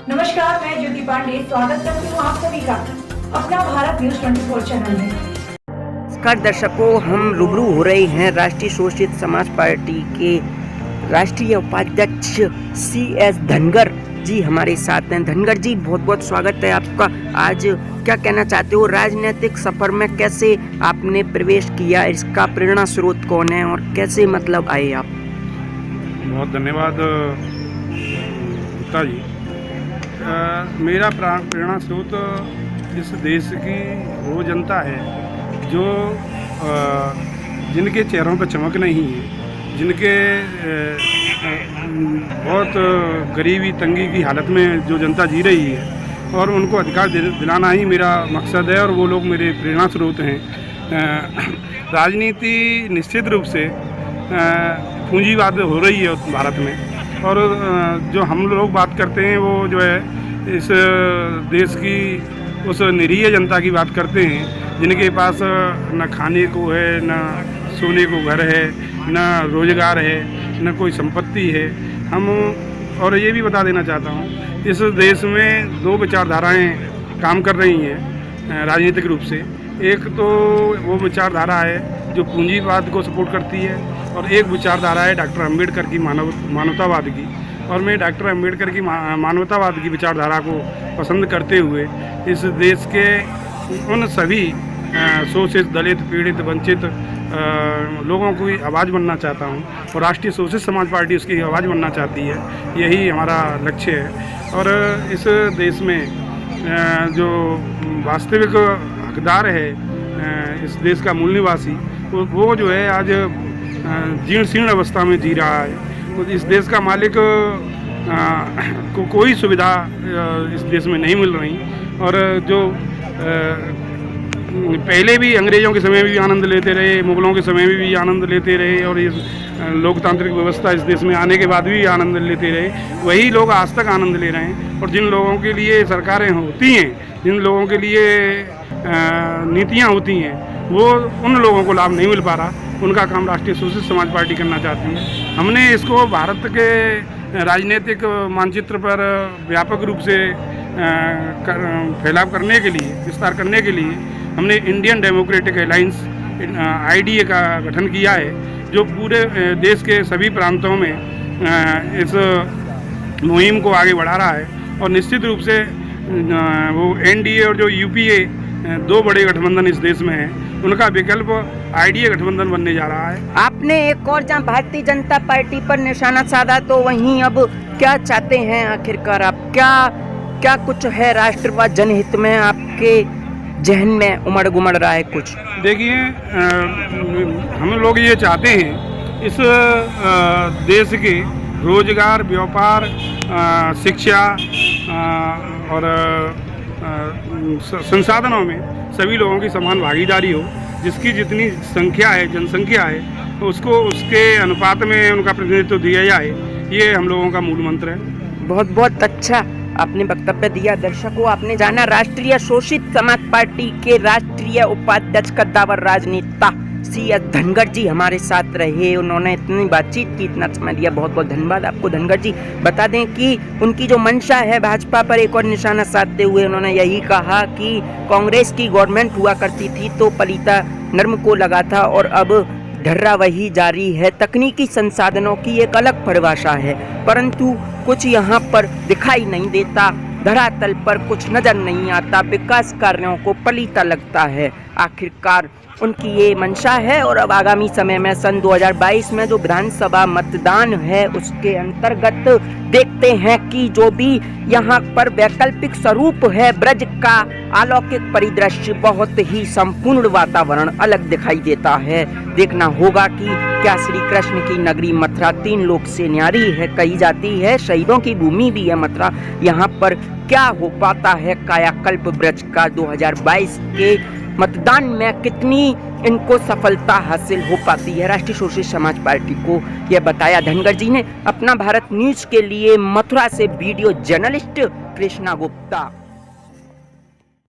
नमस्कार, मैं ज्योति पांडे स्वागत करती हूँ आप सभी का अपना भारत न्यूज 24 चैनल में। नमस्कार दर्शकों, हम रूबरू हो रहे हैं राष्ट्रीय शोषित समाज पार्टी के राष्ट्रीय उपाध्यक्ष CS धनगर जी हमारे साथ हैं। धनगर जी, बहुत बहुत स्वागत है आपका। आज क्या कहना चाहते हो, राजनीतिक सफर में कैसे आपने प्रवेश किया, इसका प्रेरणा स्रोत कौन है और कैसे मतलब आए आप? बहुत धन्यवाद गुप्ता जी। मेरा प्रेरणा स्रोत इस देश की वो जनता है जो जिनके चेहरों पर चमक नहीं है, जिनके बहुत गरीबी तंगी की हालत में जो जनता जी रही है और उनको अधिकार दिलाना ही मेरा मकसद है और वो लोग मेरे प्रेरणा स्रोत हैं। राजनीति निश्चित रूप से पूंजीवाद हो रही है भारत में और जो हम लोग बात करते हैं वो जो है इस देश की उस निरीह जनता की बात करते हैं जिनके पास न खाने को है, न सोने को घर है, न रोजगार है, न कोई संपत्ति है। हम और ये भी बता देना चाहता हूँ, इस देश में दो विचारधाराएं काम कर रही हैं राजनीतिक रूप से। एक तो वो विचारधारा है जो पूंजीवाद को सपोर्ट करती है और एक विचारधारा है डॉक्टर अम्बेडकर की मानवतावाद की। और मैं डॉक्टर अम्बेडकर की मानवतावाद की विचारधारा को पसंद करते हुए इस देश के उन सभी शोषित, दलित, पीड़ित, वंचित लोगों की आवाज़ बनना चाहता हूँ और राष्ट्रीय शोषित समाज पार्टी उसकी आवाज़ बनना चाहती है। यही हमारा लक्ष्य है और इस देश में जो वास्तविक हकदार है इस देश का मूल निवासी, वो जो है आज जीर्ण शीर्ण अवस्था में जी रहा है। इस देश का मालिक को कोई सुविधा इस देश में नहीं मिल रही और जो पहले भी अंग्रेज़ों के समय में भी आनंद लेते रहे, मुग़लों के समय में भी आनंद लेते रहे और इस लोकतांत्रिक व्यवस्था इस देश में आने के बाद भी आनंद लेते रहे, वही लोग आज तक आनंद ले रहे हैं। और जिन लोगों के लिए सरकारें होती हैं, जिन लोगों के लिए नीतियाँ होती हैं, वो उन लोगों को लाभ नहीं मिल पा रहा। उनका काम राष्ट्रीय शोषित समाज पार्टी करना चाहती है। हमने इसको भारत के राजनीतिक मानचित्र पर व्यापक रूप से फैलाव करने के लिए, विस्तार करने के लिए हमने इंडियन डेमोक्रेटिक अलायंस IDA का गठन किया है, जो पूरे देश के सभी प्रांतों में इस मुहिम को आगे बढ़ा रहा है। और निश्चित रूप से वो NDA और जो UPA दो बड़े गठबंधन इस देश में हैं, उनका विकल्प IDA गठबंधन बनने जा रहा है। आपने एक और जहाँ भारतीय जनता पार्टी पर निशाना साधा, तो वहीं अब क्या चाहते हैं आखिरकार आप? क्या कुछ है राष्ट्रवाद जनहित में आपके जहन में उमड़ रहा है कुछ? देखिए, हम लोग ये चाहते हैं इस देश के रोजगार, व्यापार, शिक्षा और संसाधनों में सभी लोगों की समान भागीदारी हो। जिसकी जितनी संख्या है, जनसंख्या है, तो उसको उसके अनुपात में उनका प्रतिनिधित्व दिया जाए, ये हम लोगों का मूल मंत्र है। बहुत बहुत अच्छा आपने वक्तव्य दिया। दर्शकों, आपने जाना राष्ट्रीय शोषित समाज पार्टी के राष्ट्रीय उपाध्यक्ष कद्दावर राजनेता CS धनगर जी हमारे साथ रहे। उन्होंने इतनी बातचीत की, इतना समय दिया, बहुत बहुत धन्यवाद आपको धनगर जी। बता दें कि उनकी जो मंशा है भाजपा पर एक और निशाना साधते हुए उन्होंने यही कहा कि कांग्रेस की गवर्नमेंट हुआ करती थी तो पलीता नर्म को लगा था और अब ढर्रा वही जारी है। तकनीकी संसाधनों की एक अलग परिभाषा है, परंतु कुछ यहाँ पर दिखाई नहीं देता, धरातल पर कुछ नजर नहीं आता, विकास कार्यों को पलीता लगता है। आखिरकार उनकी ये मंशा है और अब आगामी समय में सन 2022 में जो विधानसभा मतदान है उसके अंतर्गत देखते हैं कि जो भी यहाँ पर वैकल्पिक स्वरूप है ब्रज का अलौकिक परिदृश्य, बहुत ही संपूर्ण वातावरण अलग दिखाई देता है। देखना होगा कि क्या श्री कृष्ण की नगरी मथुरा 3 लोक से न्यारी है कही जाती है, शहीदों की भूमि भी है मथुरा। यहाँ पर क्या हो पाता है कायाकल्प ब्रज का? 2022 के मतदान में कितनी इनको सफलता हासिल हो पाती है राष्ट्रीय शोषित समाज पार्टी को, यह बताया धनगर जी ने। अपना भारत न्यूज के लिए मथुरा से वीडियो जर्नलिस्ट कृष्णा गुप्ता।